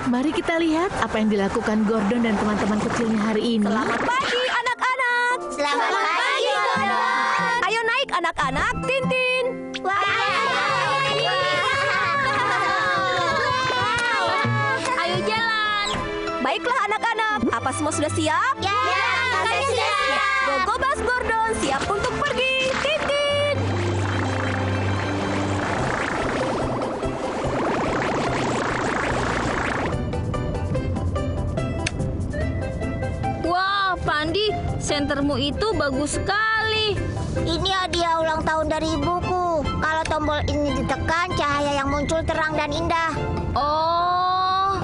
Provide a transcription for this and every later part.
Mari kita lihat apa yang dilakukan Gordon dan teman-teman kecilnya hari ini. Selamat pagi, anak-anak. Selamat pagi, Gordon. Ayo naik, anak-anak. Tintin. Ayo jalan. Baiklah, anak-anak. Apa semua sudah siap? Ya, kami sudah siap. Gogo Bas Gordon siap untuk pergi. Tintin. Wah, Pandi, sentermu itu bagus sekali. Ini hadiah ulang tahun dari ibuku. Kalau tombol ini ditekan, cahaya yang muncul terang dan indah. Oh,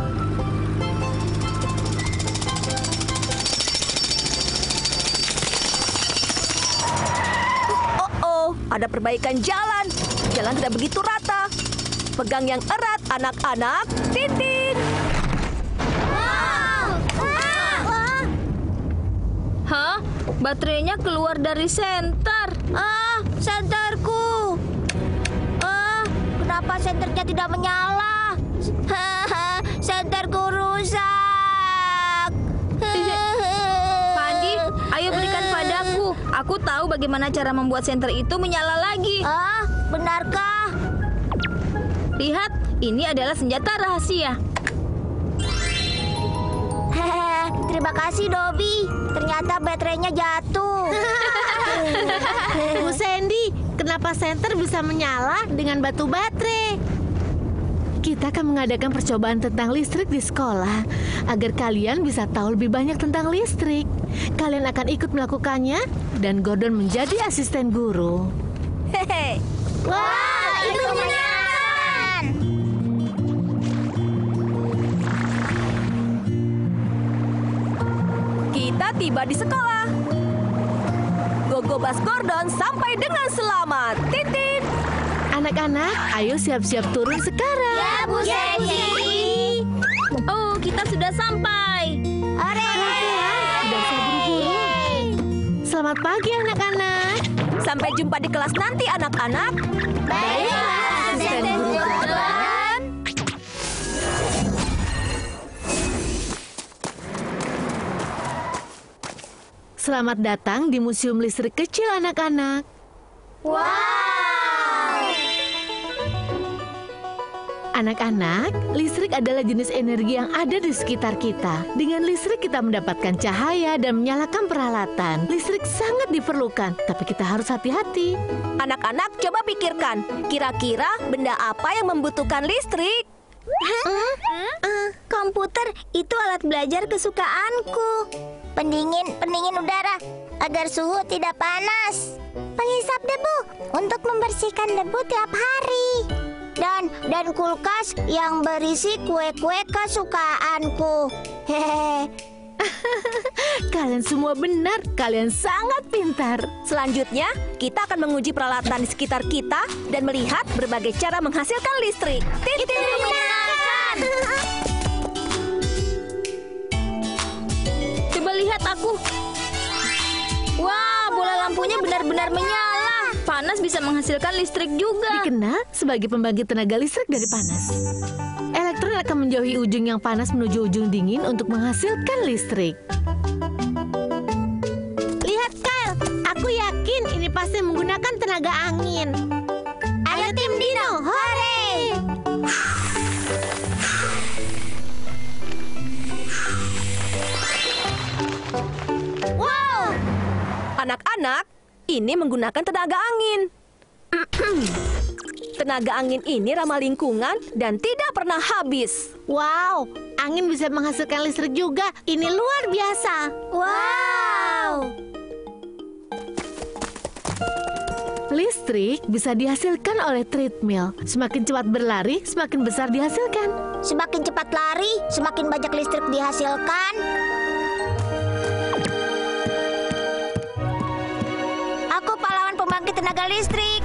Oh, ada perbaikan jalan. Jalan tidak begitu rata. Pegang yang erat, anak-anak. Tintin. hah? Baterainya keluar dari senter. Senterku. Kenapa senternya tidak menyala? Senterku rusak. Pandi, ayo berikan padaku. Aku tahu bagaimana cara membuat senter itu menyala lagi. Benarkah? Lihat, ini adalah senjata rahasia. Terima kasih, Dobby. Ternyata baterainya jatuh. Bu Sandy, kenapa senter bisa menyala dengan batu baterai? Kita akan mengadakan percobaan tentang listrik di sekolah agar kalian bisa tahu lebih banyak tentang listrik. Kalian akan ikut melakukannya dan Gordon menjadi asisten guru. Hehe. Wah, itu menyenangkan. Kita tiba di sekolah. Gogo Bas Gordon sampai dengan selamat. Tintin. Anak-anak, ayo siap-siap turun sekarang. Ya, Bu Sandy. Oh, kita sudah sampai. Hore. Dasar buru-buru. Selamat pagi anak-anak. Sampai jumpa di kelas nanti, anak-anak. Baiklah, asisten guru Gordon. Selamat datang di Museum Listrik Kecil anak-anak. Wow. Anak-anak, listrik adalah jenis energi yang ada di sekitar kita. Dengan listrik kita mendapatkan cahaya dan menyalakan peralatan. Listrik sangat diperlukan, tapi kita harus hati-hati. Anak-anak, coba pikirkan. Kira-kira benda apa yang membutuhkan listrik? Komputer itu alat belajar kesukaanku. Pendingin udara agar suhu tidak panas. Penghisap debu untuk membersihkan debu tiap hari. Dan kulkas yang berisi kue-kue kesukaanku. Hehehe. Kalian semua benar, kalian sangat pintar. Selanjutnya, kita akan menguji peralatan di sekitar kita dan melihat berbagai cara menghasilkan listrik. Tintin. Menyenangkan. Coba lihat aku. Wah, bola lampunya benar-benar menyala. Panas bisa menghasilkan listrik juga. Dikenal sebagai pembangkit tenaga listrik dari panas. Elektron akan menjauhi ujung yang panas menuju ujung dingin untuk menghasilkan listrik. Lihat, Kyle. Aku yakin ini pasti menggunakan tenaga angin. Ayo tim Dino, hore! Anak-anak, ini menggunakan tenaga angin. Tenaga angin ini ramah lingkungan dan tidak pernah habis. Wow, angin bisa menghasilkan listrik juga. Ini luar biasa. Wow. Listrik bisa dihasilkan oleh treadmill. Semakin cepat berlari, semakin besar dihasilkan. Semakin cepat lari, semakin banyak listrik dihasilkan. Aku pahlawan pembangkit tenaga listrik.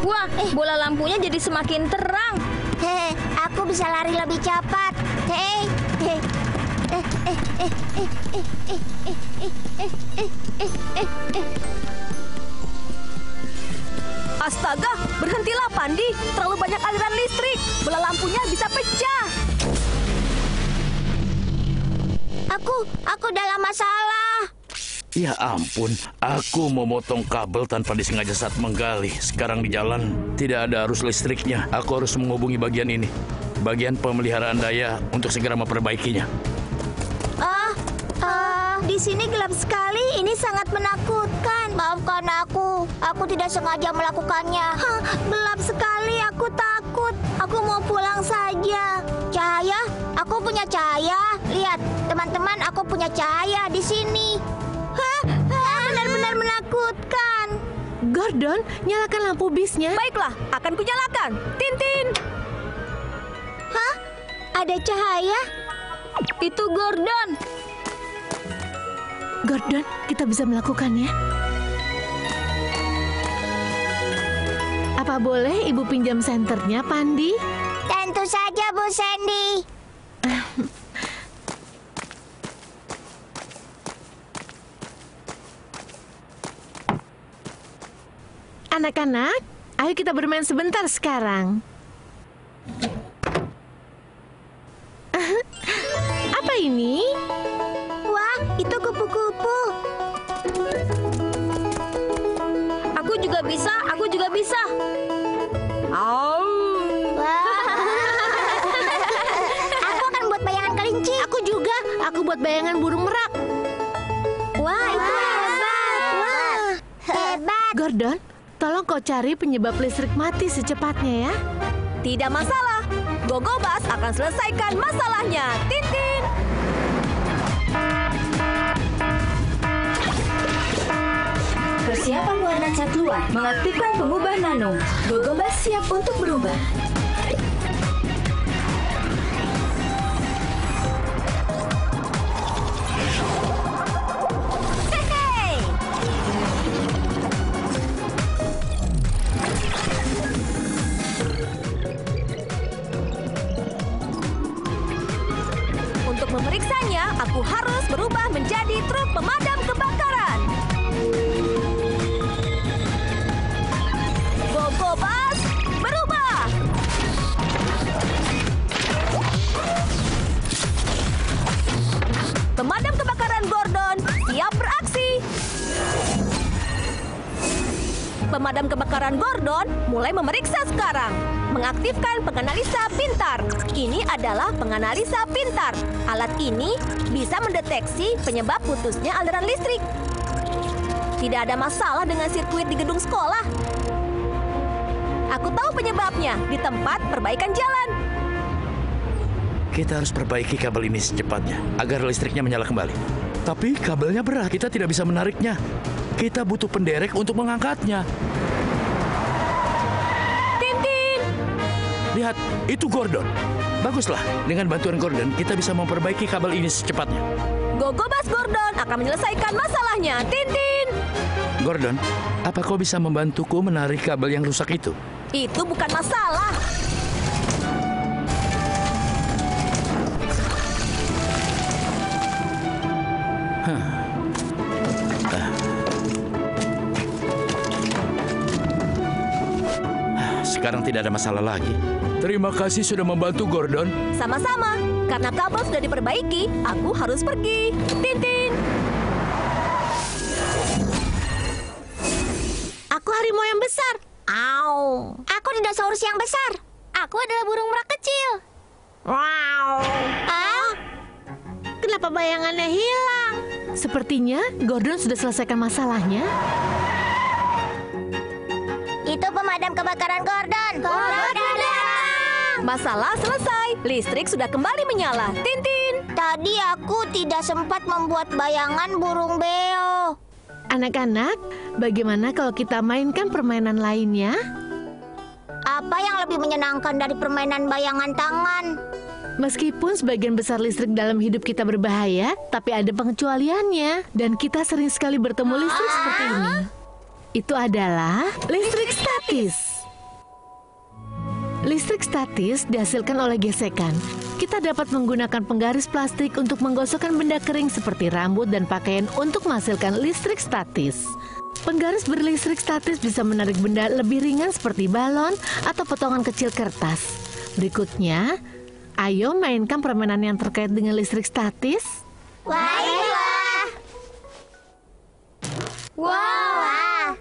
Wah, bola lampunya jadi semakin terang. Hehe, aku bisa lari lebih cepat. Astaga, berhentilah Pandi. Terlalu banyak aliran listrik. Bola lampunya bisa pecah. Aku dalam masalah. Ya ampun, aku memotong kabel tanpa disengaja saat menggali. Sekarang di jalan tidak ada arus listriknya. Aku harus menghubungi bagian ini, bagian pemeliharaan daya untuk segera memperbaikinya. Di sini gelap sekali. Ini sangat menakutkan. Maafkan aku tidak sengaja melakukannya. Gelap sekali. Aku takut. Aku mau pulang saja. Cahaya? Aku punya cahaya. Lihat, teman-teman, aku punya cahaya di sini. Benar-benar menakutkan. Gordon, nyalakan lampu bisnya. Baiklah, akan kunyalakan. Tintin. Ada cahaya? Itu Gordon. Gordon, kita bisa melakukannya. Apa boleh ibu pinjam senternya, Pandi? Tentu saja, Bu Sandy. Anak-anak, ayo kita bermain sebentar sekarang. Apa ini? Wah, itu kupu-kupu. Aku juga bisa. Wah. Aku akan buat bayangan kelinci. Aku juga. Aku buat bayangan burung merak. Wah, itu hebat. Wah, hebat. Gordon, tolong kau cari penyebab listrik mati secepatnya ya. Tidak masalah. Gogobas akan selesaikan masalahnya. Tintin. Persiapan warna cat luar mengaktifkan pengubah nano. Gogobas siap untuk berubah. Hehe. Untuk memeriksanya, aku harus berubah menjadi truk pemadam kebakaran. Gogobas, berubah! Pemadam kebakaran Gordon, siap beraksi! Pemadam kebakaran Gordon mulai memeriksa sekarang. Mengaktifkan penganalisa pintar. Ini adalah penganalisa pintar. Alat ini bisa mendeteksi penyebab putusnya aliran listrik. Tidak ada masalah dengan sirkuit di gedung sekolah. Aku tahu penyebabnya di tempat perbaikan jalan. Kita harus perbaiki kabel ini secepatnya agar listriknya menyala kembali. Tapi kabelnya berat, kita tidak bisa menariknya. Kita butuh penderek untuk mengangkatnya. Tintin! Lihat, itu Gordon. Baguslah, dengan bantuan Gordon kita bisa memperbaiki kabel ini secepatnya. Gogobas Gordon akan menyelesaikan masalahnya. Tintin! Gordon, apa kau bisa membantuku menarik kabel yang rusak itu? Itu bukan masalah. Sekarang tidak ada masalah lagi. Terima kasih sudah membantu, Gordon. Sama-sama. Karena kabel sudah diperbaiki, aku harus pergi. Tintin! Aku harimau yang besar. Au. Aku dinosaurus yang besar. Aku adalah burung merak kecil. Wow. Ah, Kenapa bayangannya hilang? Sepertinya Gordon sudah selesaikan masalahnya. Itu pemadam kebakaran Gordon. Gordon datang. Masalah selesai. Listrik sudah kembali menyala. Tintin. Tadi aku tidak sempat membuat bayangan burung beo. Anak-anak, bagaimana kalau kita mainkan permainan lainnya? Apa yang lebih menyenangkan dari permainan bayangan tangan? Meskipun sebagian besar listrik dalam hidup kita berbahaya, tapi ada pengecualiannya. Dan kita sering sekali bertemu listrik seperti ini. Itu adalah listrik statis. Listrik statis dihasilkan oleh gesekan. Kita dapat menggunakan penggaris plastik untuk menggosokkan benda kering seperti rambut dan pakaian untuk menghasilkan listrik statis. Penggaris berlistrik statis bisa menarik benda lebih ringan seperti balon atau potongan kecil kertas. Berikutnya, ayo mainkan permainan yang terkait dengan listrik statis. Baiklah. Wow.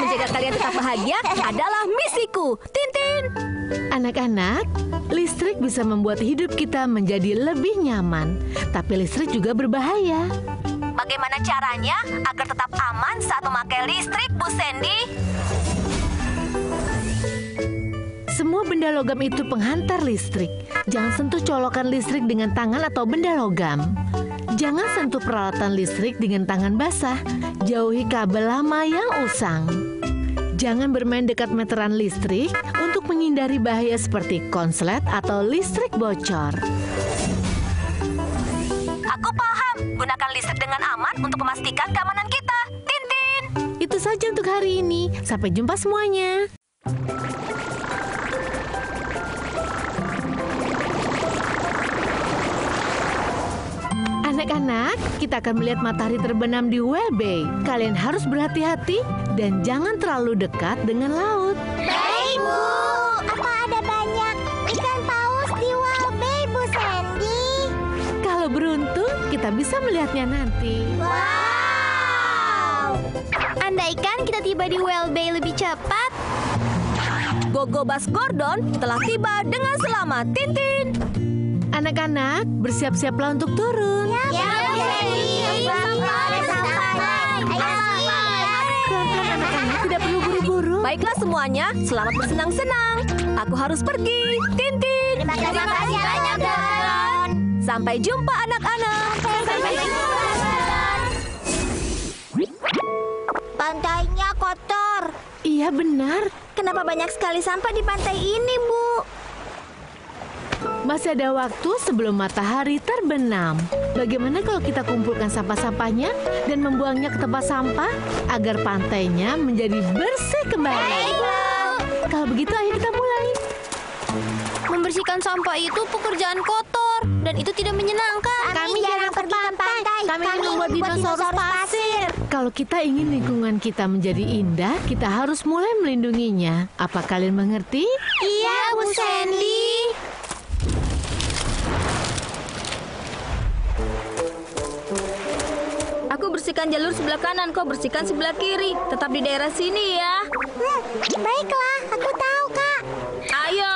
Menjaga kalian tetap bahagia adalah misiku. Tintin. Anak-anak, listrik bisa membuat hidup kita menjadi lebih nyaman. Tapi listrik juga berbahaya. Bagaimana caranya agar tetap aman saat memakai listrik, Bu Sandy? Semua benda logam itu penghantar listrik. Jangan sentuh colokan listrik dengan tangan atau benda logam. Jangan sentuh peralatan listrik dengan tangan basah. Jauhi kabel lama yang usang. Jangan bermain dekat meteran listrik untuk menghindari bahaya seperti konslet atau listrik bocor. Aku paham. Gunakan listrik dengan aman untuk memastikan keamanan kita. Tintin. Itu saja untuk hari ini. Sampai jumpa semuanya. Anak-anak, kita akan melihat matahari terbenam di Whale Bay. Kalian harus berhati-hati dan jangan terlalu dekat dengan laut. Baik, Bu. Apa ada banyak ikan paus di Whale Bay, Bu Sandy? Kalau beruntung, kita bisa melihatnya nanti. Wow. Andaikan kita tiba di Whale Bay lebih cepat. Gogobas Gordon telah tiba dengan selamat. Tintin. Anak-anak, bersiap-siaplah untuk turun. Ya, Bu Sandy. Pelan-pelan anak-anak, tidak perlu buru-buru. Baiklah semuanya, selamat bersenang-senang. Aku harus pergi. Tintin. Terima kasih banyak, Gordon. Sampai jumpa anak-anak. Pantainya kotor. Iya benar, Kenapa banyak sekali sampah di pantai ini, Bu? masih ada waktu sebelum matahari terbenam. Bagaimana kalau kita kumpulkan sampah-sampahnya dan membuangnya ke tempat sampah agar pantainya menjadi bersih kembali? Kalau begitu, ayo kita mulai. Membersihkan sampah itu pekerjaan kotor dan itu tidak menyenangkan. Kami jarang pergi ke pantai. Kami ingin membuat dinosaurus pasir. Kalau kita ingin lingkungan kita menjadi indah, kita harus mulai melindunginya. Apa kalian mengerti? Iya, Bu Sandy. Aku bersihkan jalur sebelah kanan, kau bersihkan sebelah kiri. Tetap di daerah sini ya. Baiklah, aku tahu, Kak. Ayo.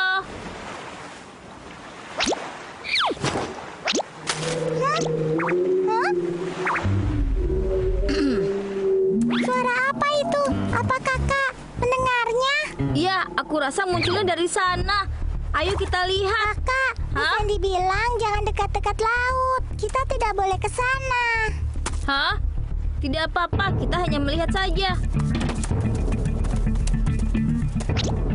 Suara apa itu? Apa Kakak mendengarnya? Ya, aku rasa munculnya dari sana. Ayo kita lihat. Kakak, Bu Hah? Sandy bilang jangan dekat-dekat laut. Kita tidak boleh ke sana. Hah? Tidak apa-apa, kita hanya melihat saja.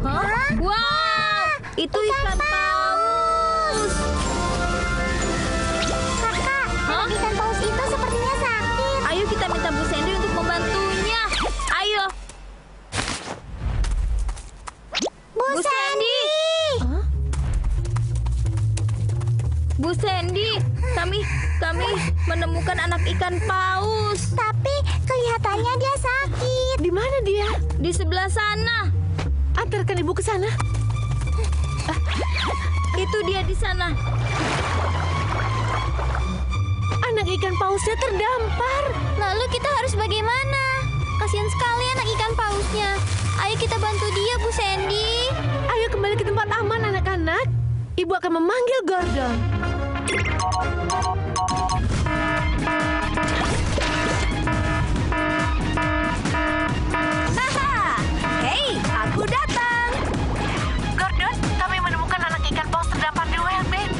Hah? Wow, itu ikan paus. Kakak, Hah? ikan paus itu sepertinya sakit. Ayo kita minta Bu Sandy untuk membantunya. Ayo. Bu Sandy! Bu Sandy, kami menemukan anak ikan paus Tapi kelihatannya dia sakit. Di mana dia? di sebelah sana. Antarkan ibu ke sana. Itu dia di sana. Anak ikan pausnya terdampar. Lalu kita harus bagaimana? Kasihan sekali anak ikan pausnya. Ayo kita bantu dia, Bu Sandy. Ayo kembali ke tempat aman, anak-anak. Ibu akan memanggil Gordon. Haha! Hei, aku datang. Gordon, kami menemukan anak ikan paus terdampar di Wellbeing.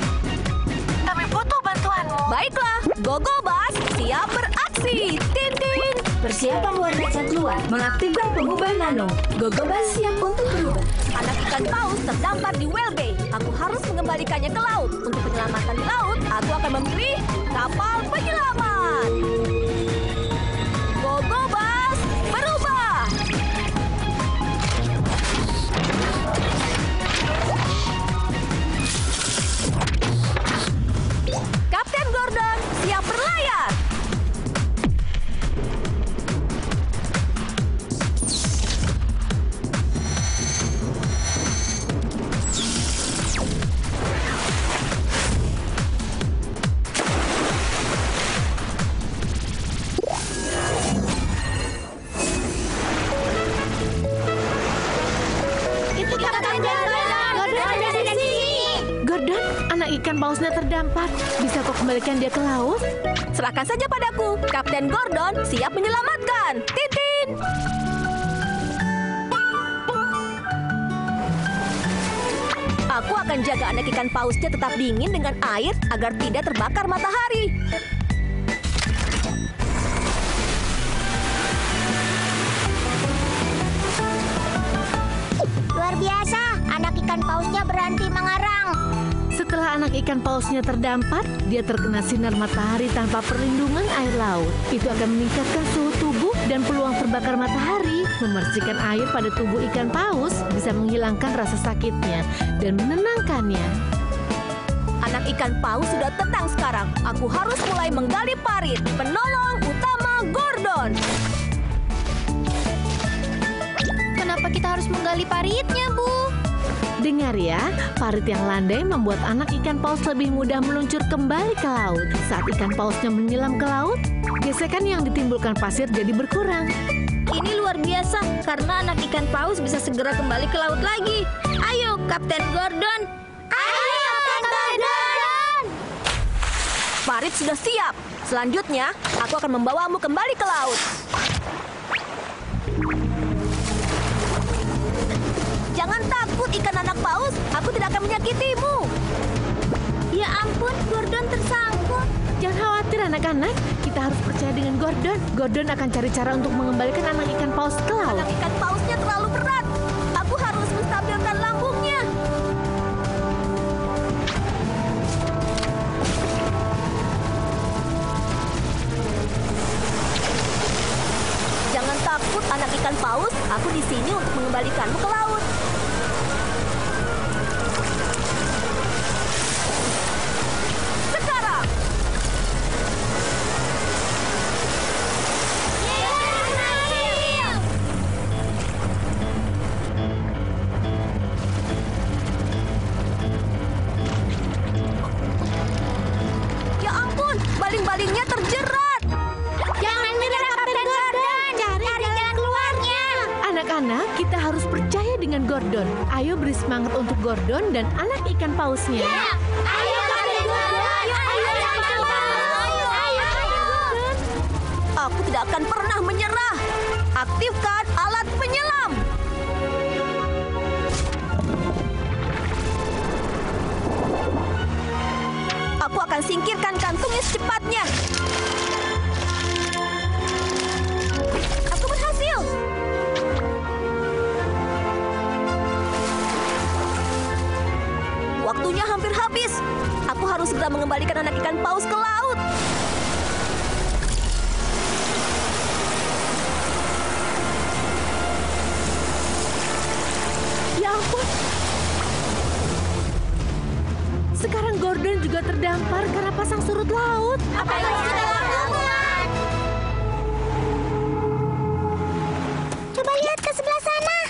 Kami butuh bantuanmu. Baiklah, Gogo Bas, siap beraksi. Tintin. Persiapan warna cat luar. Mengaktifkan pengubah nano. Gogobas siap untuk berubah. Anak ikan paus terdampar di Wellbeing. Aku harus mengembalikannya ke laut. Untuk penyelamatan di laut, aku akan memilih kapal penyelamat. Gogo Bas, berubah. Kapten Gordon, siap berlayar. Itu Kapten Gordon. Gordon ada di sini. Gordon, anak ikan pausnya terdampar. Bisa kau kembalikan dia ke laut? Serahkan saja padaku. Kapten Gordon siap menyelamatkan. Tintin. Aku akan jaga anak ikan pausnya tetap dingin dengan air agar tidak terbakar matahari. Luar biasa, anak ikan pausnya berhenti mengarang. Setelah anak ikan pausnya terdampar, dia terkena sinar matahari tanpa perlindungan air laut. Itu akan meningkatkan suhu tubuh dan peluang terbakar matahari. Membersihkan air pada tubuh ikan paus bisa menghilangkan rasa sakitnya dan menenangkannya. Anak ikan paus sudah tenang sekarang. Aku harus mulai menggali parit. Penolong utama Gordon. Kenapa kita harus menggali paritnya, Bu? Dengar ya, parit yang landai membuat anak ikan paus lebih mudah meluncur kembali ke laut. Saat ikan pausnya menyelam ke laut, gesekan yang ditimbulkan pasir jadi berkurang. Ini luar biasa karena anak ikan paus bisa segera kembali ke laut lagi. Ayo, Kapten Gordon. Ayo, Kapten Gordon. Parit sudah siap. Selanjutnya, aku akan membawamu kembali ke laut. Jangan takut ikan anak paus, aku tidak akan menyakitimu. Ya ampun, Gordon tersangkut. Jangan khawatir anak-anak, kita harus percaya dengan Gordon. Gordon akan cari cara untuk mengembalikan anak ikan paus ke laut. Anak ikan pausnya terlalu berat. Aku harus menstabilkan lambungnya. Jangan takut anak ikan paus, aku di sini untuk mengembalikanmu ke laut. Sekarang. Ya ampun, baling-balingnya terjerat. Jangan menyerah, Kapten Gordon. Cari jalan keluarnya. Anak-anak, kita harus percaya dengan Gordon. Ayo beri semangat untuk Gordon dan anak ikan pausnya. Ayo, Kapten Gordon. Ayo, Kapten Paus. Ayo. Aku tidak akan pernah menyerah. Aktifkan alat penyelam. Aku akan singkirkan kantungnya secepatnya. Aku berhasil. Waktunya hampir habis. Aku harus segera mengembalikan anak ikan paus ke laut. Ya ampun. Sekarang Gordon juga terdampar karena pasang surut laut. Apa yang harus kita lakukan? Coba lihat ke sebelah sana.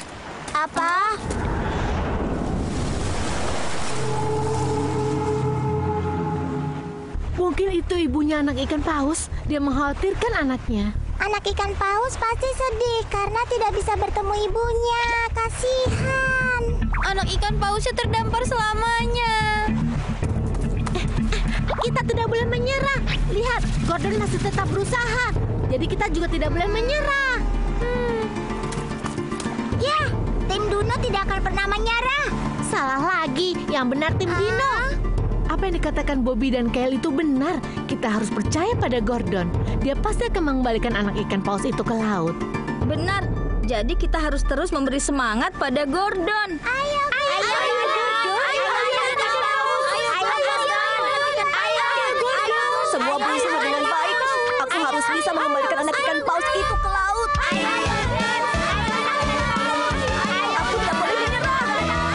Apa? Mungkin itu ibunya anak ikan paus. Dia mengkhawatirkan anaknya. Anak ikan paus pasti sedih karena tidak bisa bertemu ibunya. Kasihan. Anak ikan pausnya terdampar selamanya. Kita tidak boleh menyerah. Lihat, Gordon masih tetap berusaha. Jadi kita juga tidak boleh menyerah. Ya, tim Dino tidak akan pernah menyerah. Salah lagi, yang benar tim Dino. Apa yang dikatakan Bobby dan Kyle itu benar. Kita harus percaya pada Gordon. Dia pasti akan mengembalikan anak ikan paus itu ke laut. Benar. Jadi kita harus terus memberi semangat pada Gordon. Ayo, Semua berusaha dengan baik. Aku harus bisa mengembalikan anak ikan paus itu ke laut. Aku tidak boleh menyerah.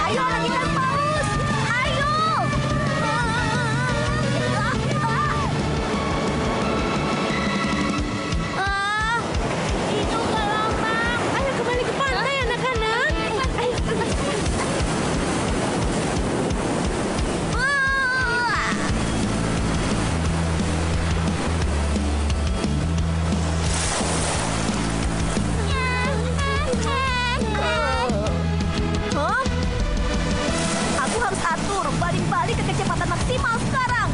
Ayo anak ikan paus. Ayo. itu gelombang. Ayo kembali ke pantai, anak-anak. Hah? Aku harus atur balik-balik ke kecepatan maksimal sekarang.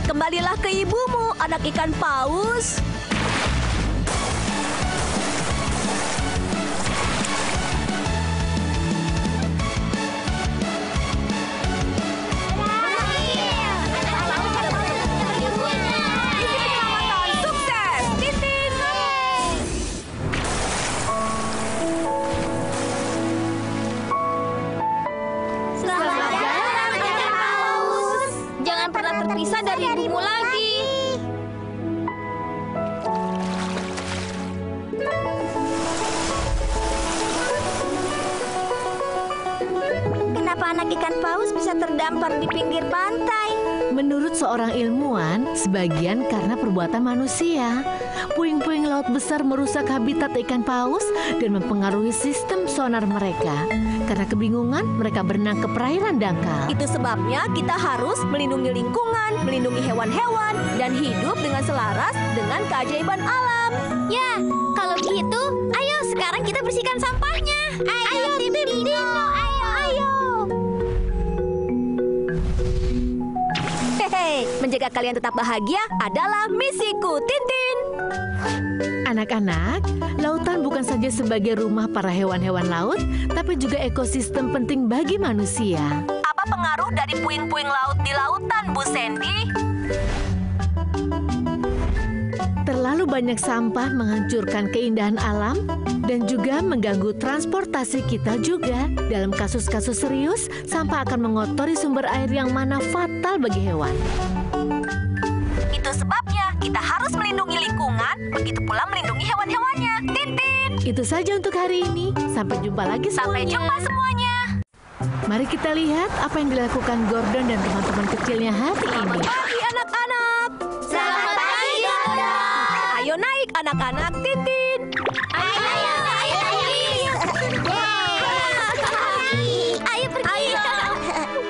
Kembalilah ke ibumu, anak ikan paus. Penyelamatan sukses, Tintin. Selamat jalan, ikan paus. Jangan pernah terpisah dari ibumu lagi. Kenapa anak ikan paus bisa terdampar di pinggir pantai? Menurut seorang ilmuwan, sebagian karena perbuatan manusia. Puing-puing laut besar merusak habitat ikan paus dan mempengaruhi sistem sonar mereka. Karena kebingungan, mereka berenang ke perairan dangkal. Itu sebabnya kita harus melindungi lingkungan, melindungi hewan-hewan, dan hidup dengan selaras dengan keajaiban alam. Ya, kalau gitu, ayo sekarang kita bersihkan sampahnya. Ayo, tim Dino, ayo. Hehe, menjaga kalian tetap bahagia adalah misiku, Tintin. Anak-anak, lautan bukan saja sebagai rumah para hewan-hewan laut, tapi juga ekosistem penting bagi manusia. Apa pengaruh dari puing-puing laut di lautan, Bu Sandy? Terlalu banyak sampah menghancurkan keindahan alam dan juga mengganggu transportasi kita juga. Dalam kasus-kasus serius, sampah akan mengotori sumber air yang mana fatal bagi hewan. Itu sebabnya kita harus melindungi lingkungan, begitu pula melindungi hewan-hewannya. Tintin. Itu saja untuk hari ini. Sampai jumpa lagi Sampai semuanya. jumpa semuanya. Mari kita lihat apa yang dilakukan Gordon dan teman-teman kecilnya hari ini. Pagi anak-anak. Selamat pagi, Gordon. Ayo naik anak-anak, Tintin. Ayo pergi.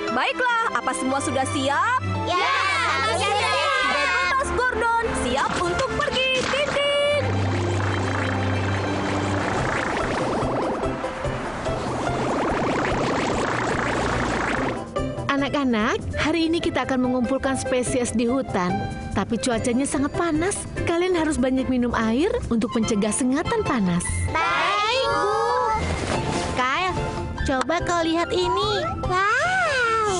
Baiklah, apa semua sudah siap? Ya, sudah. Bebas Gordon, siap untuk pergi, Tintin. Anak-anak, hari ini kita akan mengumpulkan spesies di hutan. Tapi cuacanya sangat panas. Kalian harus banyak minum air untuk mencegah sengatan panas. Baik, Bu. Kyle, coba kau lihat ini. Wow.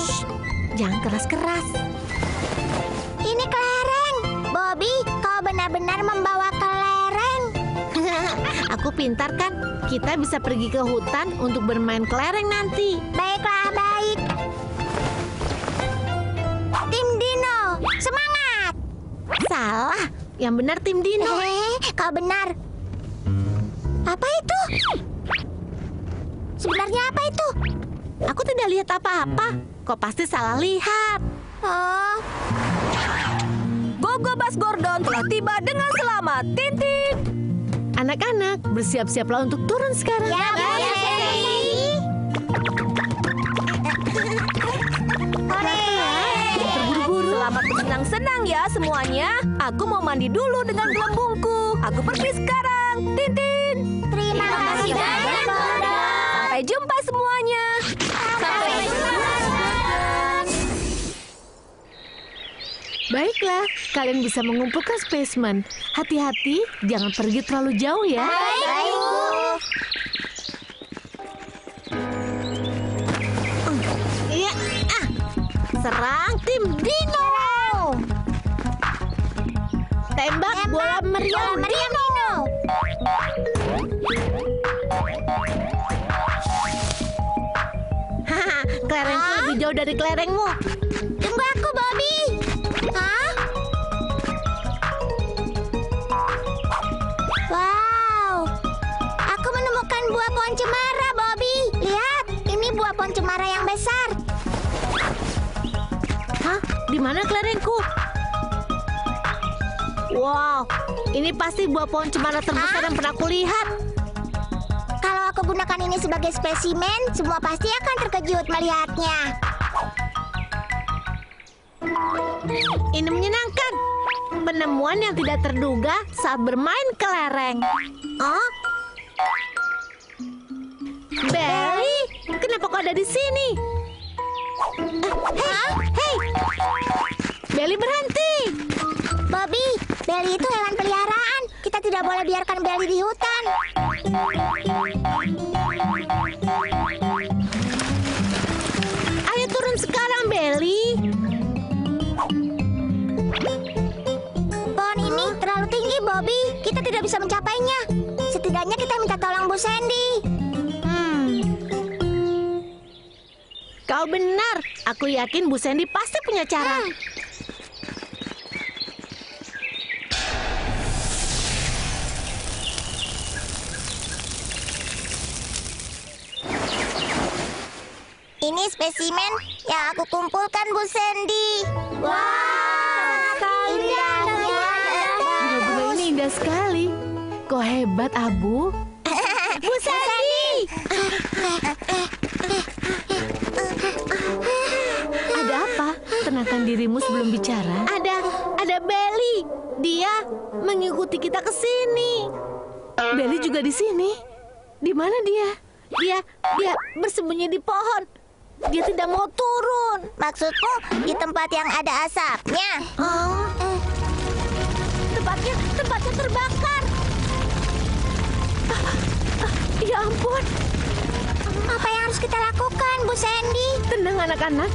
Jangan keras-keras. Ini kelereng. Bobby, kau benar-benar membawa kelereng. Aku pintar kan? Kita bisa pergi ke hutan untuk bermain kelereng nanti. Baiklah, baik. Tim Dino, semangat. Salah. Yang benar tim Dino. Kau benar. Apa itu? Sebenarnya apa itu? Aku tidak lihat apa-apa. Kau pasti salah lihat. Oh, Gogobas Gordon telah tiba dengan selamat, Tintin. Anak-anak, bersiap-siaplah untuk turun sekarang. ya, Bu. Hore. Terburu-buru. Selamat bersenang-senang ya semuanya. Aku mau mandi dulu dengan gelembungku. Aku pergi sekarang. datang, Tintin. Terima kasih banyak, Gordon. Sampai jumpa semuanya. Sampai jumpa. Baiklah, kalian bisa mengumpulkan spesimen. Hati-hati, jangan pergi terlalu jauh ya. Baik, Bu. Iya, serang tim Dino. Tembak bola meriam Dino. Haha, kelerengku lebih jauh dari kelerengmu. Tunggu aku, Bobby. Hah? Wow. Aku menemukan buah pohon cemara, Bobby. Lihat, ini buah pohon cemara yang besar. Hah? Di mana kelerengku? Wow, ini pasti buah pohon cemara terbesar yang pernah kulihat. Kalau aku gunakan ini sebagai spesimen, semua pasti akan terkejut melihatnya. Ini menyenangkan. Penemuan yang tidak terduga saat bermain kelereng. Oh? Belly, kenapa kau ada di sini? Hei, Belly berhenti. Bobby, Belly itu hewan peliharaan. Kita tidak boleh biarkan Belly di hutan. Ayo turun sekarang, Belly. Pohon ini terlalu tinggi, Bobby. Kita tidak bisa mencapainya. Setidaknya kita minta tolong Bu Sandy. Kau benar. Aku yakin Bu Sandy pasti punya cara. Ini spesimen yang aku kumpulkan, Bu Sandy. Wah, indahnya. Bunga-bunga ini indah sekali. Kau hebat, Abu. Bu Sandy. Ada apa? Tenangkan dirimu sebelum bicara. Ada Belly. Dia mengikuti kita ke sini. Belly juga di sini. Di mana dia? Dia bersembunyi di pohon. Dia tidak mau turun. Maksudmu di tempat yang ada asapnya? Tempatnya terbakar. Ya ampun. Apa yang harus kita lakukan, Bu Sandy? Tenang anak-anak.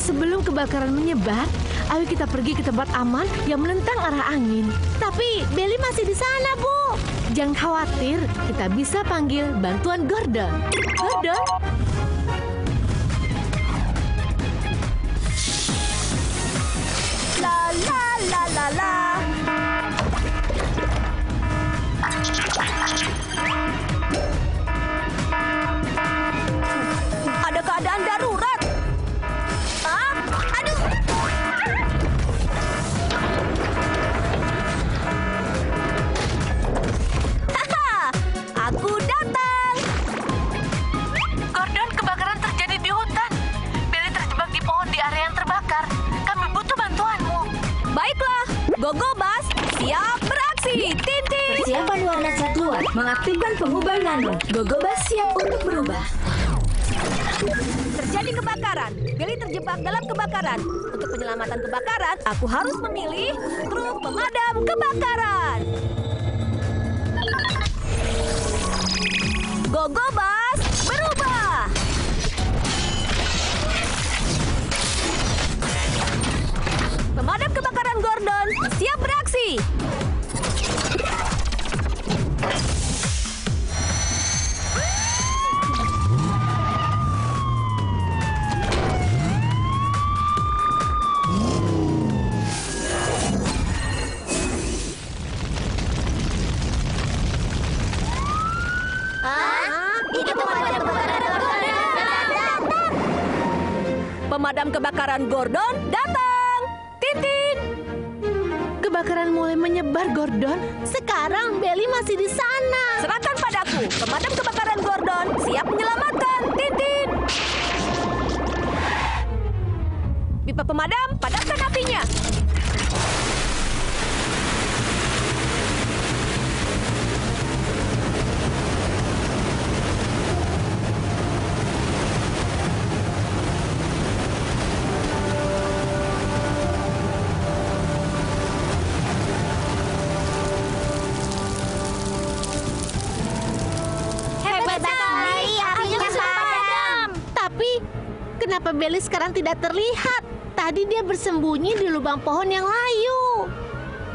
Sebelum kebakaran menyebar, ayo kita pergi ke tempat aman yang menentang arah angin. Tapi Belly masih di sana, Bu. Jangan khawatir, kita bisa panggil bantuan Gordon. Gordon? La la la la la. Ada keadaan darurat. Aduh. Haha, aku datang. Gordon, kebakaran terjadi di hutan. Belly terjebak di pohon di area yang terbakar. Kami butuh bantuanmu. Baiklah, Gogo Bas, siap beraksi. Tintin. Persiapan warna cat luar mengaktifkan pengubah nano. Gogobas siap untuk berubah. Terjadi kebakaran. Belly terjebak dalam kebakaran. Untuk penyelamatan kebakaran, aku harus memilih truk pemadam kebakaran. Gogo Bas, berubah. Pemadam kebakaran Gordon, siap beraksi. Itu pemadam kebakaran datang. Pemadam kebakaran Gordon datang. Tintin. Kebakaran mulai menyebar, Gordon. Sekarang Belly masih di sana. Serahkan padaku. Pemadam kebakaran Gordon siap menyelamatkan Tintin. Pipa pemadam, padamkan apinya. kenapa Belly sekarang tidak terlihat? Tadi dia bersembunyi di lubang pohon yang layu.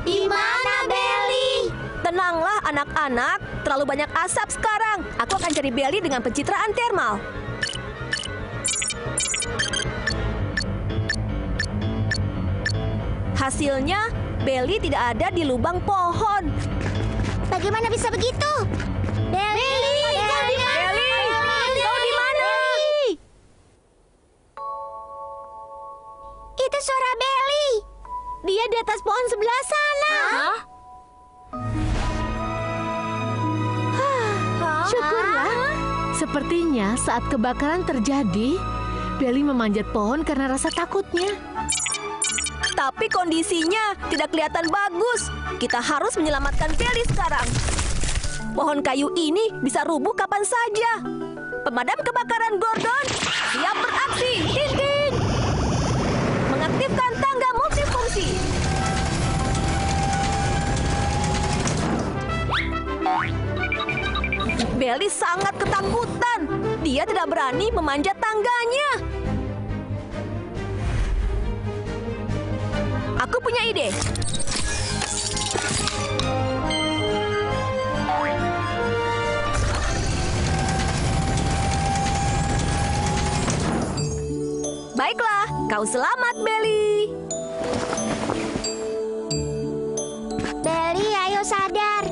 Di mana Belly? Tenanglah anak-anak, terlalu banyak asap sekarang. Aku akan cari Belly dengan pencitraan termal. Hasilnya, Belly tidak ada di lubang pohon. Bagaimana bisa begitu? Belly! Belly, kau di mana? Itu suara Belly. Dia di atas pohon sebelah sana. Syukurlah. Sepertinya saat kebakaran terjadi, Belly memanjat pohon karena rasa takutnya. Tapi kondisinya tidak kelihatan bagus. Kita harus menyelamatkan Belly sekarang. Pohon kayu ini bisa rubuh kapan saja. Pemadam kebakaran Gordon, siap beraksi. Tintin! Mengaktifkan tangga multifungsi. Belly sangat ketakutan. Dia tidak berani memanjat tangganya. Aku punya ide. Baiklah, kau selamat, Belly. Belly, ayo sadar.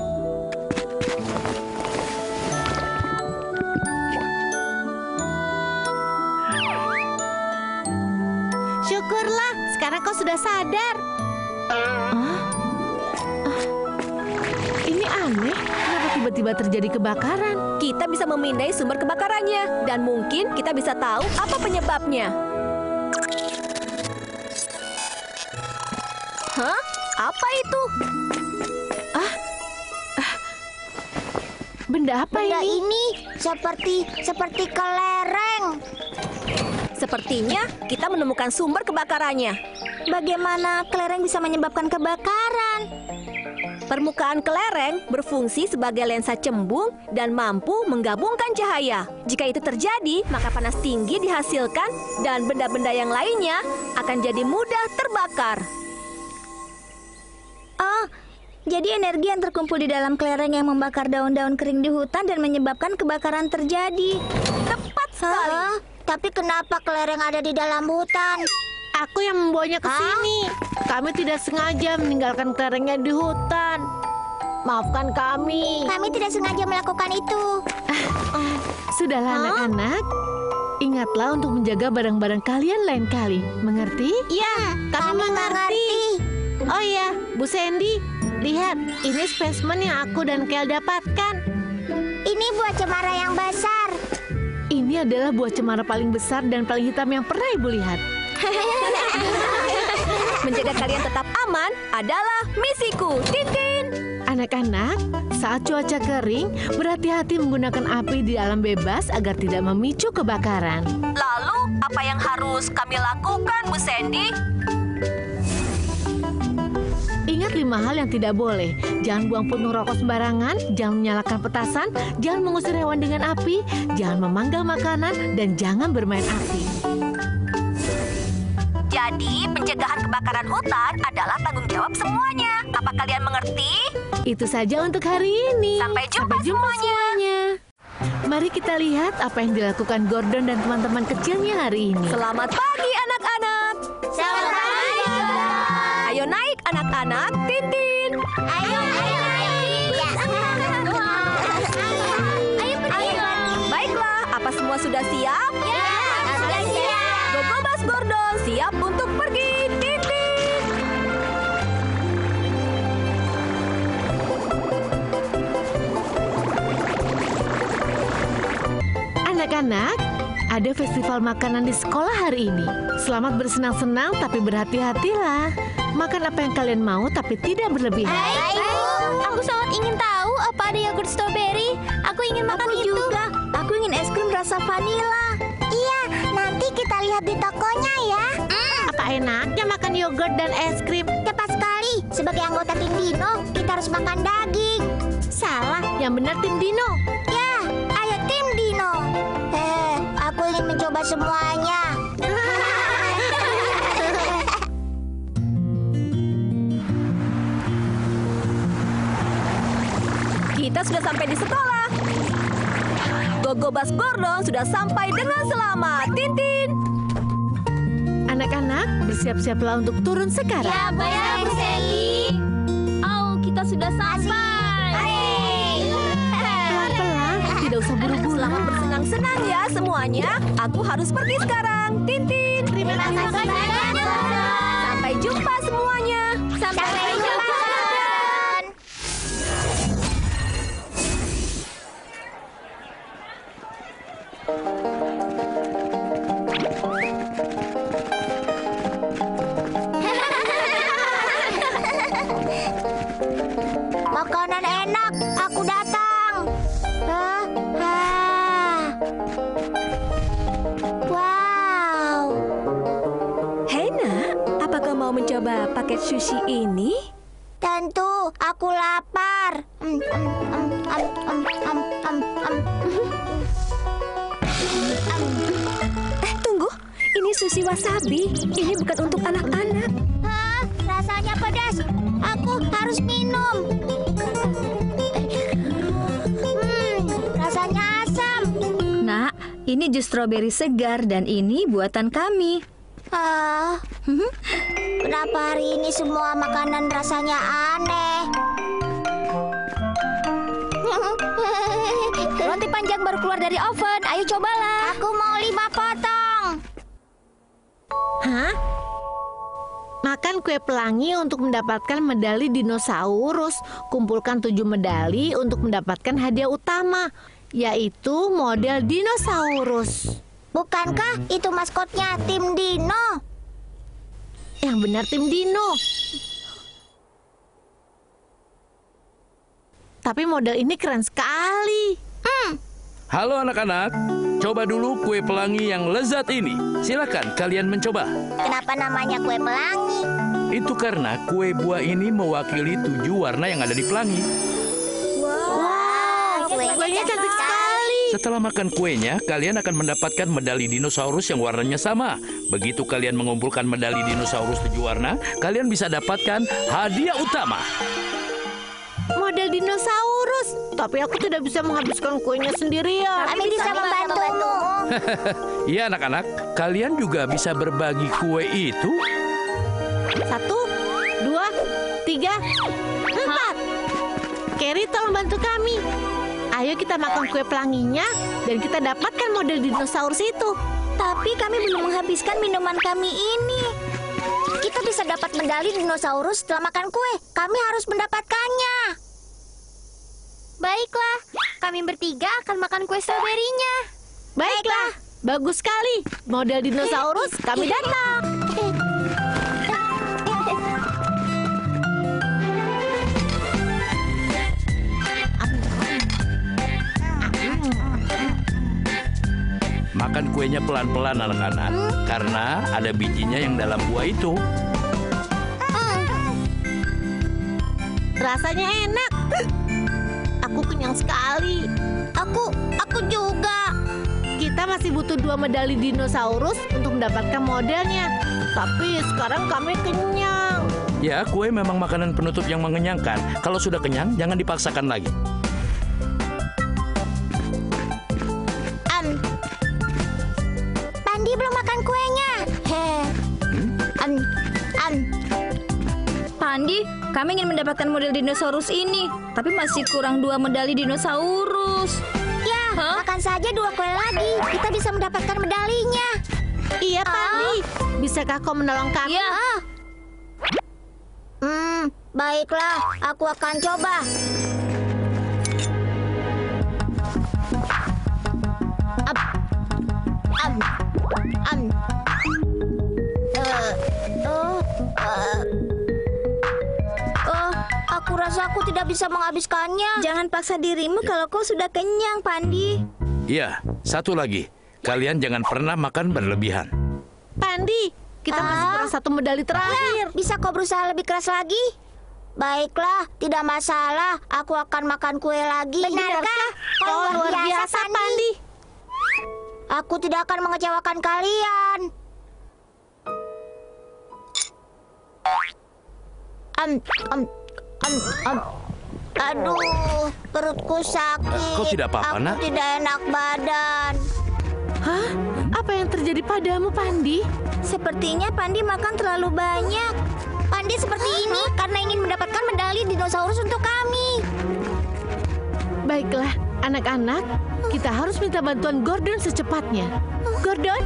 Syukurlah, sekarang kau sudah sadar. Ini aneh, kenapa tiba-tiba terjadi kebakaran? Kita bisa memindai sumber kebakarannya, dan mungkin kita bisa tahu apa penyebabnya. Hah? Apa itu? Benda apa Benda ini? ini seperti kelereng. Sepertinya kita menemukan sumber kebakarannya. Bagaimana kelereng bisa menyebabkan kebakaran? Permukaan kelereng berfungsi sebagai lensa cembung dan mampu menggabungkan cahaya. Jika itu terjadi, maka panas tinggi dihasilkan dan benda-benda yang lainnya akan jadi mudah terbakar. Oh, jadi energi yang terkumpul di dalam kelereng yang membakar daun-daun kering di hutan dan menyebabkan kebakaran terjadi. Tepat sekali. Tapi kenapa kelereng ada di dalam hutan? Aku yang membawanya ke sini. Kami tidak sengaja meninggalkan kelerengnya di hutan. Maafkan kami. Kami tidak sengaja melakukan itu. Sudahlah anak-anak. Ingatlah untuk menjaga barang-barang kalian lain kali. Mengerti? Ya, kami mengerti. Oh iya, Bu Sandy, lihat. Ini spesimen yang aku dan Kel dapatkan. Ini buah cemara yang besar. Ini adalah buah cemara paling besar dan paling hitam yang pernah Ibu lihat. Menjaga kalian tetap aman adalah misiku, Tintin. Anak-anak, saat cuaca kering, berhati-hati menggunakan api di alam bebas agar tidak memicu kebakaran. Lalu, apa yang harus kami lakukan, Bu Sandy? Ingat 5 hal yang tidak boleh. Jangan buang puntung rokok sembarangan, jangan menyalakan petasan, jangan mengusir hewan dengan api, jangan memanggang makanan, dan jangan bermain api. Jadi, pencegahan kebakaran hutan adalah tanggung jawab semuanya. Apa kalian mengerti? Itu saja untuk hari ini. Sampai jumpa semuanya. Mari kita lihat apa yang dilakukan Gordon dan teman-teman kecilnya hari ini. Selamat pagi, anak-anak. Selamat pagi. Ayo naik, anak-anak. Tintin. Ayo. Baiklah, apa semua sudah siap? Ya, sudah siap. Gogobas Gordon siap untuk pergi. Tintin. Anak-anak, ada festival makanan di sekolah hari ini. Selamat bersenang-senang tapi berhati-hatilah. Makan apa yang kalian mau tapi tidak berlebihan. Aku sangat ingin tahu apa ada yogurt strawberry. Aku ingin makan itu. Juga, aku ingin es krim rasa vanila. Iya, nanti kita lihat di tokonya ya. Apa enaknya makan yogurt dan es krim? Tepat sekali. Sebagai anggota tim Dino, kita harus makan daging. Salah, yang benar tim Dino. Ya, ayo tim Dino. Aku ingin mencoba semuanya. kita sudah sampai di sekolah. Gogobas Gordon sudah sampai dengan selamat. Tintin. Anak-anak, bersiap-siaplah untuk turun sekarang. Ya, baik, Bu Sandy. Oh, kita sudah sampai. Pelan-pelan, tidak usah buru-buru. Selamat bersenang-senang ya semuanya. Aku harus pergi sekarang. Tintin. Terima kasih banyak, Gordon. Sampai jumpa semuanya. Sampai jumpa, Gordon. Makanan enak, aku datang. Wow. Hei nak, apakah mau mencoba paket sushi ini? Tentu, aku lapar. Tunggu, ini sushi wasabi. Ini bukan untuk anak-anak. Hah, rasanya pedas. Aku harus minum. Rasanya asam. Nak, ini jus stroberi segar dan ini buatan kami. Kenapa hari ini semua makanan rasanya aneh? Roti panjang baru keluar dari oven. Ayo cobalah. Aku mau 5 potong. Hah? Makan kue pelangi untuk mendapatkan medali dinosaurus. Kumpulkan 7 medali untuk mendapatkan hadiah utama, yaitu model dinosaurus. Bukankah itu maskotnya tim Dino? Yang benar tim Dino. Tapi model ini keren sekali. Halo anak-anak, coba dulu kue pelangi yang lezat ini. Silakan kalian mencoba. Kenapa namanya kue pelangi? Itu karena kue buah ini mewakili 7 warna yang ada di pelangi. Wow, Kuenya cantik sekali. Setelah makan kuenya, kalian akan mendapatkan medali dinosaurus yang warnanya sama. Begitu kalian mengumpulkan medali dinosaurus 7 warna, kalian bisa dapatkan hadiah utama. Model dinosaurus. Tapi aku tidak bisa menghabiskan kuenya sendirian. Kami bisa membantumu. Iya anak-anak, kalian juga bisa berbagi kue itu. 1, 2, 3, 4. Carrie, tolong bantu kami. Ayo kita makan kue pelanginya dan kita dapatkan model dinosaurus itu. Tapi kami belum menghabiskan minuman kami ini. Kita bisa dapat medali dinosaurus setelah makan kue. Kami harus mendapatkannya. Baiklah, kami bertiga akan makan kue stroberinya. Baiklah, bagus sekali. Model dinosaurus kami datang. Makan kuenya pelan-pelan anak-anak, karena ada bijinya yang dalam buah itu. Rasanya enak. Aku kenyang sekali. Aku juga. Kita masih butuh 2 medali dinosaurus untuk mendapatkan modelnya. Tapi sekarang kami kenyang. Ya, kue memang makanan penutup yang mengenyangkan. Kalau sudah kenyang, jangan dipaksakan lagi. Pandi belum makan kuenya. Pandi, kami ingin mendapatkan model dinosaurus ini, tapi masih kurang 2 medali dinosaurus. Ya, makan saja 2 kue lagi. Kita bisa mendapatkan medalinya. Iya, Pandi. Bisakah kau menolong kami? Ya, Baiklah, aku akan coba. Aku rasa aku tidak bisa menghabiskannya. jangan paksa dirimu kalau kau sudah kenyang, Pandi. Iya, satu lagi. Kalian jangan pernah makan berlebihan. Pandi, kita masih kurang 1 medali terakhir. Bisa kau berusaha lebih keras lagi? Baiklah, tidak masalah. Aku akan makan kue lagi. Benarkah? Kau luar biasa, Pandi. Aku tidak akan mengecewakan kalian. Aduh, perutku sakit. Kau tidak apa-apa, Aku Nak? tidak enak badan. Hah? Apa yang terjadi padamu, Pandi? Sepertinya Pandi makan terlalu banyak. Pandi seperti ini karena ingin mendapatkan medali dinosaurus untuk kami. Baiklah, anak-anak, kita harus minta bantuan Gordon secepatnya. Gordon?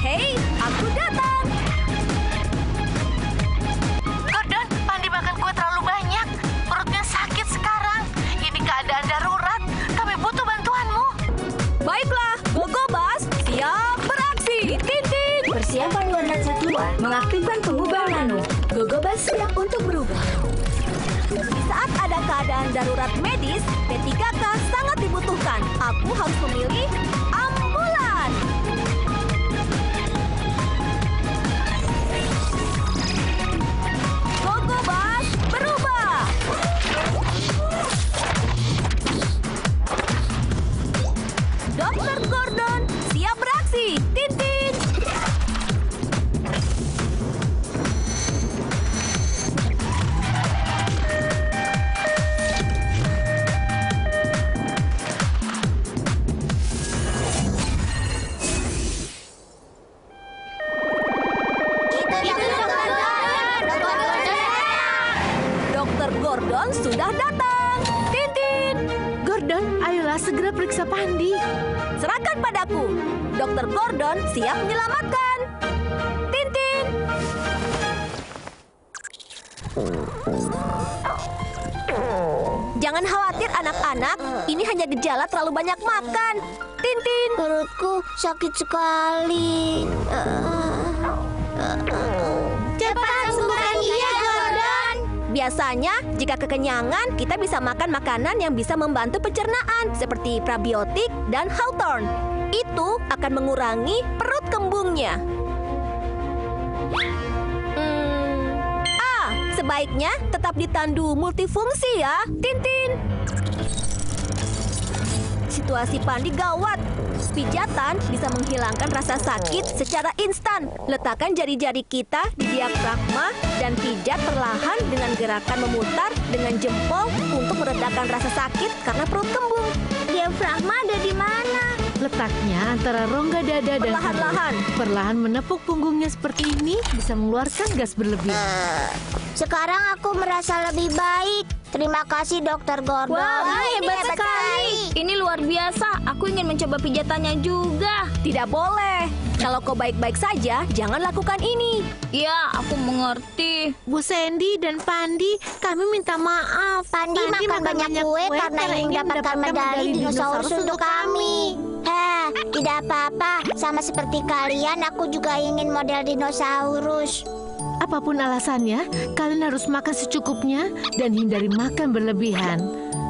Hei, aku datang. Gordon, Pandi makan kue terlalu banyak. Perutnya sakit sekarang. Ini keadaan darurat. Kami butuh bantuanmu. Baiklah, Gogobas, siap beraksi. Tintin. Persiapan warna satuan. Mengaktifkan pengubah nano. Gogobas siap untuk berubah. Di saat ada keadaan darurat medis, P3K sangat dibutuhkan. Aku harus memilih ambulan. Gogobas, berubah. Dr. Gordon, siap beraksi. Tintin. Dr. Gordon sudah datang. Tintin. Gordon, ayolah segera periksa Pandi. Serahkan padaku. Dr. Gordon siap menyelamatkan. Tintin. Jangan khawatir anak-anak, ini hanya gejala terlalu banyak makan. Tintin. Perutku sakit sekali. Cepat sembuhkan dia, Gordon. Biasanya, jika kekenyangan, kita bisa makan makanan yang bisa membantu pencernaan, seperti probiotik dan hawthorn. Itu akan mengurangi perut kembungnya. Sebaiknya tetap ditandu multifungsi ya, Tintin. Situasi Pandi gawat. Pijatan bisa menghilangkan rasa sakit secara instan. Letakkan jari-jari kita di diafragma dan pijat perlahan dengan gerakan memutar dengan jempol untuk meredakan rasa sakit karena perut kembung. Diafragma ada di mana? Letaknya antara rongga dada dan Perlahan-lahan. perut. Perlahan menepuk punggungnya seperti ini bisa mengeluarkan gas berlebih. Sekarang aku merasa lebih baik. Terima kasih, Dr. Gordon. Wah, hebat sekali. Ini luar biasa. Aku ingin mencoba pijatannya juga. Tidak boleh. Kalau kau baik-baik saja, jangan lakukan ini. Ya, aku mengerti. Bu Sandy dan Pandi, kami minta maaf. Pandi makan banyak kue karena ingin mendapatkan medali dinosaurus untuk kami. Tidak apa-apa. Sama seperti kalian, aku juga ingin model dinosaurus. Apapun alasannya, kalian harus makan secukupnya dan hindari makan berlebihan.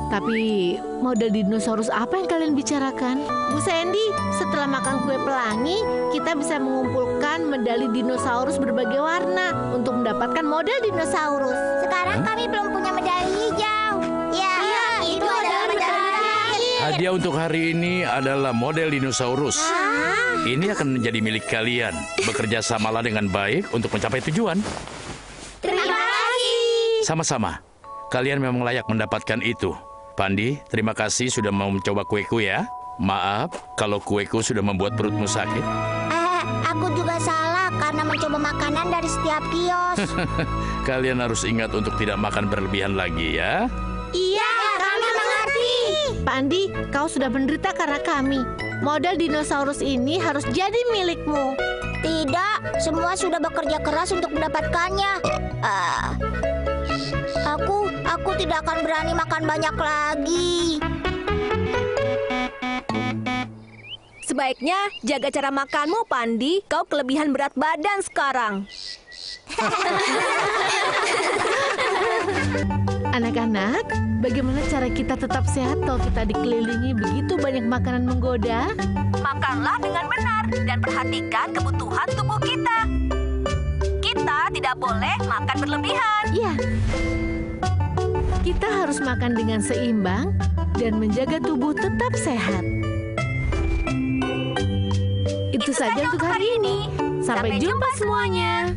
Tapi model dinosaurus apa yang kalian bicarakan? Bu Sandy, setelah makan kue pelangi, kita bisa mengumpulkan medali dinosaurus berbagai warna untuk mendapatkan model dinosaurus. Sekarang kami belum punya medali hijau. Ya, itu adalah medali terakhir. Hadiah untuk hari ini adalah model dinosaurus. Ini akan menjadi milik kalian. Bekerja samalah dengan baik untuk mencapai tujuan. Terima kasih. Sama-sama. Kalian memang layak mendapatkan itu. Pandi, terima kasih sudah mau mencoba kueku ya. Maaf kalau kueku sudah membuat perutmu sakit. Aku juga salah karena mencoba makanan dari setiap kios. Kalian harus ingat untuk tidak makan berlebihan lagi ya. Iya, kami mengerti. Pak Andi, kau sudah menderita karena kami. Model dinosaurus ini harus jadi milikmu. Tidak, semua sudah bekerja keras untuk mendapatkannya. Aku tidak akan berani makan banyak lagi. Sebaiknya jaga cara makanmu, Pandi. Kau kelebihan berat badan sekarang. Anak-anak, bagaimana cara kita tetap sehat kalau kita dikelilingi begitu banyak makanan menggoda? Makanlah dengan benar dan perhatikan kebutuhan tubuh kita. Kita tidak boleh makan berlebihan. Ya, kita harus makan dengan seimbang dan menjaga tubuh tetap sehat. Itu itu saja untuk hari ini. Sampai jumpa semuanya.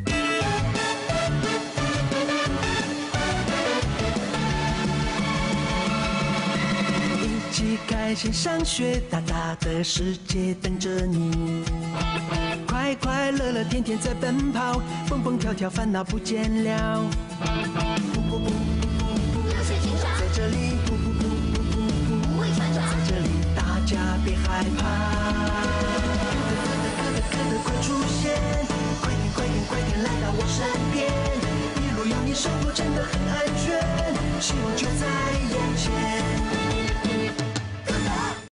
一起开心上学，大大的世界等着你。快快乐乐，天天在奔跑，蹦蹦跳跳，烦恼不见了。在这里，在这里，大家别害怕。可得快出现，快点来到我身边，一路有你守护真的很安全，希望就在。